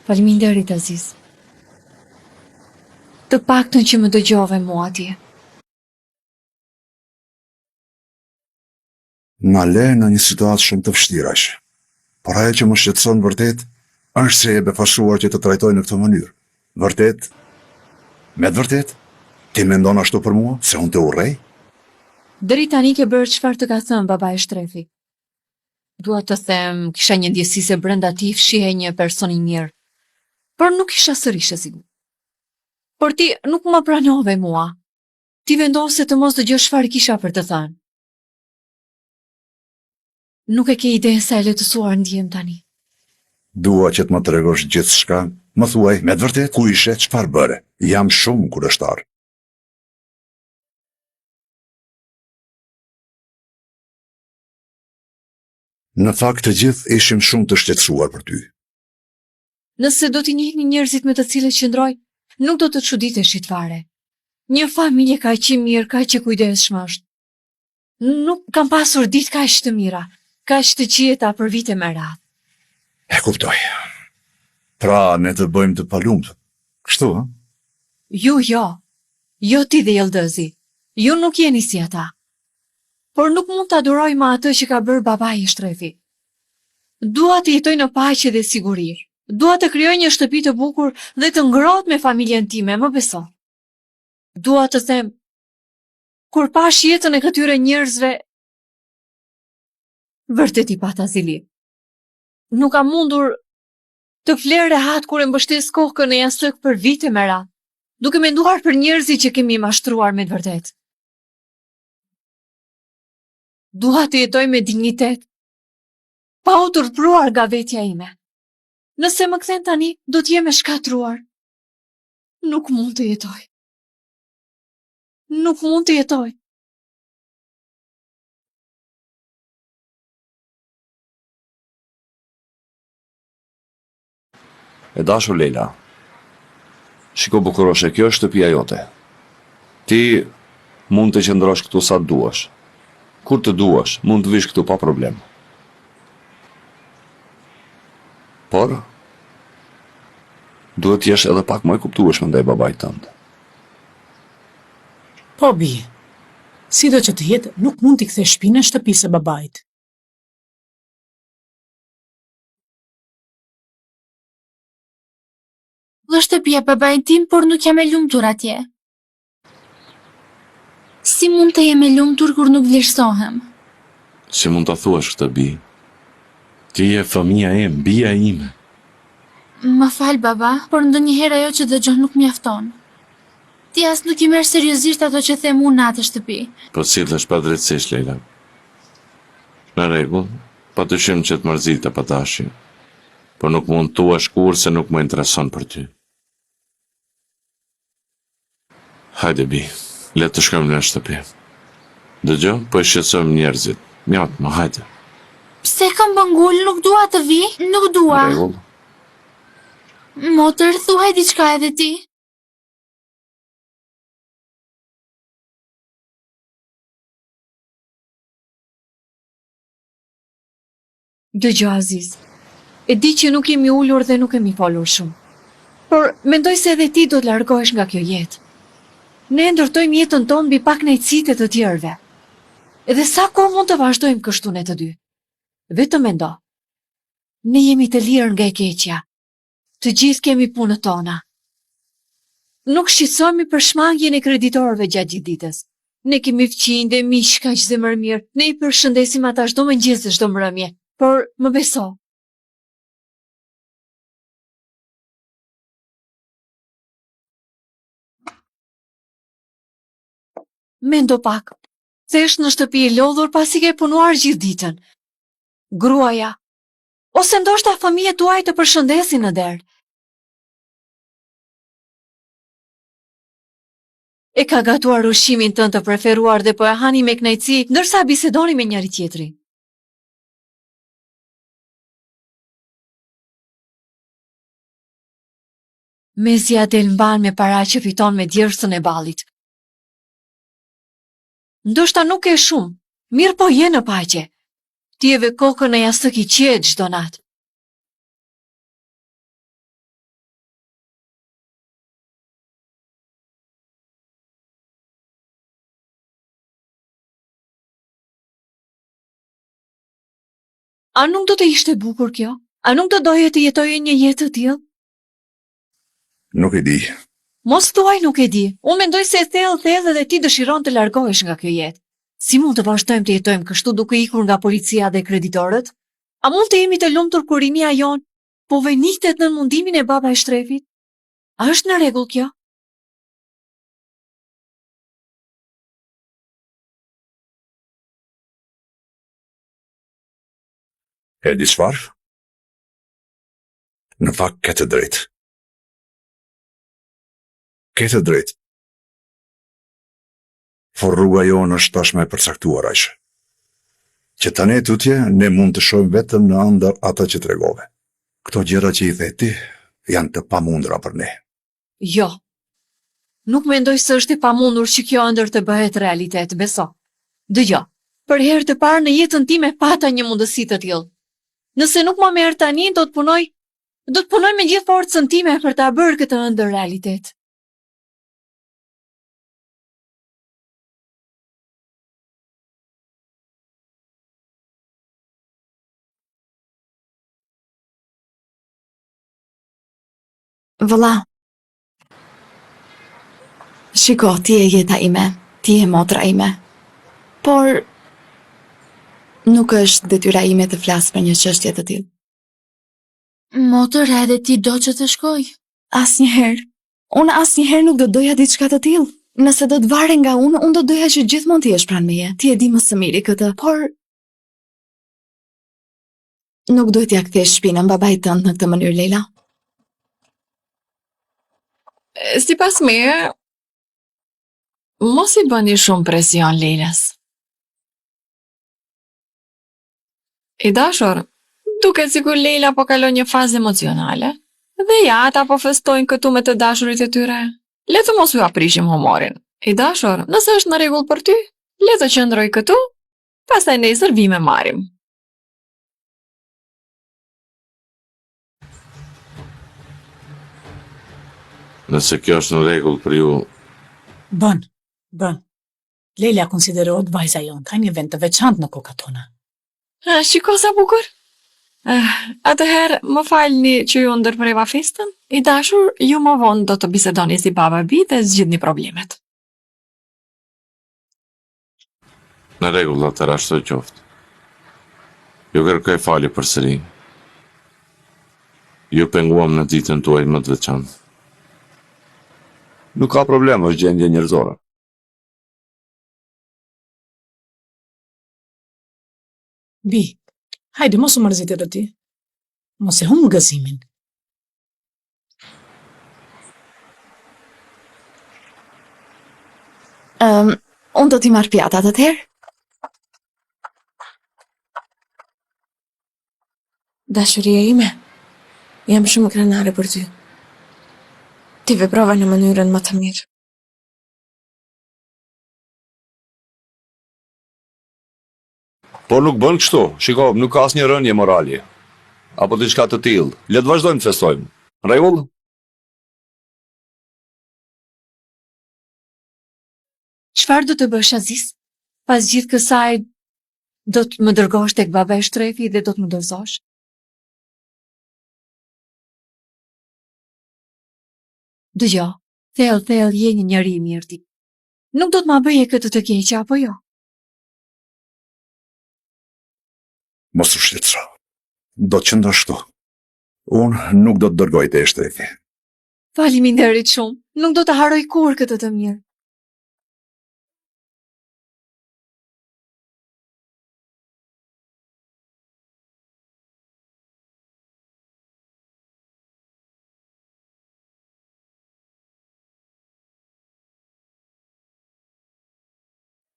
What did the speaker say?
Faleminderit Aziz. Të paktën që më dëgjove mua atje. Na le në një situatë shumë të vështirë aq. Por ajo që më shqetëson vërtet është se e befasuar që të trajtoj në këtë mënyrë. Vërtet? Me të vërtet? Ti mendon ashtu për mua se unë të urrej? Deri tani ke bërë çfarë të ka thënë baba e shtrefi. Dua të them, kisha një ndjesi se brenda ti fshihej një person i mirë, por nuk isha sërish e sigurt. Por ti nuk më pranove mua. Ti vendose të mos dëgjosh çfarë kisha për të thënë. Nuk e ke idenë sa e letësuar ndjem tani. Dua që të më tregosh gjithçka. Më thuaj, me të vërtet, ku ishe, çfarë bëre? Jam shumë kundërshtar. Në fakt të gjithë ishim shumë të shqetësuar për ty. Nëse do t'i njihni njerëzit me të cilët qëndroj, nuk do të çuditeshit fare. Një familje kaq e mirë, kaq e kujdesshme është. Nuk kam pasur ditë kaq të mira, kaq të qieta për vite me radhë. E kuptoj. Pra, ne të bëjmë të palumtë. Kështu, ha? Jo ti dhe Jeldëzi. Ju nuk jeni si ata. Por nuk mund të aduroj ma atë që ka bërë babai i shtrefi. Dua të jetoj në paqe dhe siguri. Dua të krijoj një shtëpi të bukur dhe të ngrohtë me familjen time, më beso. Dua të them, kur pash jetën e këtyre njerëzve, vërtet i pata zili. Nuk kam mundur të fler rehat kur e mbështes kokën e jashtëk për vite me radhë, duke menduar për njerëzit që kemi mashtruar me të vërtet. Dua të jetoj me dignitet, pa u turpruar nga vetja ime. Nëse më kthen tani, do t'jem e shkatruar. Nuk mund të jetoj. Nuk mund të jetoj. E dashur Leila, shiko bukuroshe, kjo është shtëpia jote. Ti mund të qëndrosh këtu sa të duash. Kur të duash, mund të vish këtu pa problem. Por, duhet t'jesh edhe pak më e kuptueshme ndaj babait tënd. Po, bi, si do që të jetë, nuk mund t'i kthesh shtëpinë në shtëpisë së babait. Dhe shtëpia babait tim, por nuk jam e lumtur atje. Si mund të jem e lumtur kur nuk vlerësohem? Si mund ta thuash këtë, bi? Ti je fëmia em, bija ime. Më fal, baba, por ndonjëherë ajo që dëgjon nuk mjafton. Ti as nuk i merr seriozisht ato që them unë në atë shtëpi. Po sillesh pa drejtësisht, Leila. Në rregull, patyshim që të mërzitë pa dashje. Por nuk mund të thuash kur se nuk më intereson për ty. Hajde, bi, le të shkojmë në shtëpi. Dëgjoj, po e shqetësojmë njerëzit. Mjaft, më hajde. Pse kam bëngull, nuk dua të vi, nuk dua. Në rregull. Motër, thuaj diçka edhe ti. Dëgjoj Aziz, e di që nuk jemi ulur dhe nuk kemi folur shumë. Por mendoj se edhe ti do të largohesh nga kjo jetë. Ne ndërtojmë jetën tonë mbi pak kënaqësitë të tjerëve. Edhe sa kohë mund të vazhdojmë kështu ne të dy? Vetëm mendo. Ne jemi të lirë nga e keqja. Të gjithë kemi punët tona. Nuk shqetësohemi për shmangjen e kreditorëve gjatë gjithë ditës. Ne kemi fqinjë dhe miq kaq zemërmirë. Ne i përshëndesim ata çdo mëngjes dhe çdo mbrëmje. Por më beso. Mendo pak. Thesh në shtëpi e lodhur pasi ke punuar gjithë ditën. Gruaja, ose ndoshta fëmijët tuaj të përshëndesin në derë. E ka gatuar ushqimin tënd të preferuar dhe po e hani me kënaqësi, ndërsa bisedoni me njëri tjetrin. Mezja del mban me para që fiton me djersën e ballit. Ndoshta nuk e shumë, mirë po je në paqe. Ti e ve kokën e jashtëk i qetë çdo natë. A nuk do të ishte bukur kjo? A nuk do doje të jetoje një jetë të tillë? Nuk e di. Mos thuaj nuk e di. Unë mendoj se thellë dhe ti dëshiron të largohesh nga kjo jetë. Si mund të vazhdojmë të jetojmë kështu duke ikur nga policia dhe kreditorët? A mund të jemi të lumtur kur rinia jon po venitet në mundimin e baba e shtrefit? A është në rregull kjo? E di çfarë? Në fakt ke të drejtë. Ke të drejtë. Por rruga jonë është tashmë e përcaktuar aq. Që tani tutje ne mund të shohim vetëm në ëndër ata që tregove. Këto gjëra që i the ti janë të pamundura për ne. Jo. Nuk mendoj se është e pamundur që kjo ëndër të bëhet realitet, beso. Dëgjoj, për herë të parë në jetën time pata një mundësi të tillë. Nëse nuk më merr tani, do të punoj me gjithë forcën time për ta bërë këtë ëndër realitet. Vëlla, shiko, ti e jeta ime, ti e motra ime, por nuk është detyra ime të flas për një çështje të tillë. Motër, edhe ti do që të shkoj? Asnjëherë. Unë asnjëherë nuk do doja diçka të tillë. Nëse do të vare nga unë do doja që gjithmonë ti jesh pranë meje. Ti e di më së miri këtë, por nuk duhet t'ia kthesh shpinën babait tënd në këtë mënyrë, Leila. Sipas meje, mos i bëni shumë presion Leilës. I dashur, duket sikur Leila po kalon një fazë emocionale, dhe ja, ata po festojnë këtu me të dashurit e tyre. Le të mos ju aprishim humorin. I dashur, nëse është në rregull për ty, le të qëndroj këtu, pastaj nesër vi me marrim. Nëse kjo është në rregull për ju, Bën. Leila konsiderohet vajza jonë, ka një vend të veçantë në kokat tona. Shiko sa bukur. Atëherë, më falni që ju ndërpreva festën. I dashur, ju më vonë do të bisedoni si baba bi dhe zgjidhni problemet. në rregull atëherë ashtu qoftë. Ju kërkoj falje përsëri. Ju penguam në ditën tuaj më të veçantë. Nuk ka problem, është gjendje njerëzore. Bi, hajde mos u mërzit edhe ti. Mos e humbë gëzimin. Unë do t'i marr pjatat atëherë. Dashuria ime, jam shumë krenare për ty. Ti veprova në mënyrën më të mirë. Por nuk bën kështu. Shiko, nuk ka asnjë rënje morale. Apo diçka të tillë. Le të vazhdojmë të festojmë. Në rregull? Çfarë do të bësh, Aziz? Pas gjithë kësaj, do të më dërgosh tek baba e shtrefi dhe do të më dorëzosh? Dëgjoj, thellë je një njeri i mirë ti. Nuk do të ma bëje këtë të keqe, apo jo? Mos u shqetëso. Do të qëndrosh këtu. Unë nuk do të dërgoj te shtrefi. Faleminderit shumë. Nuk do të harroj kur këtë të mirë.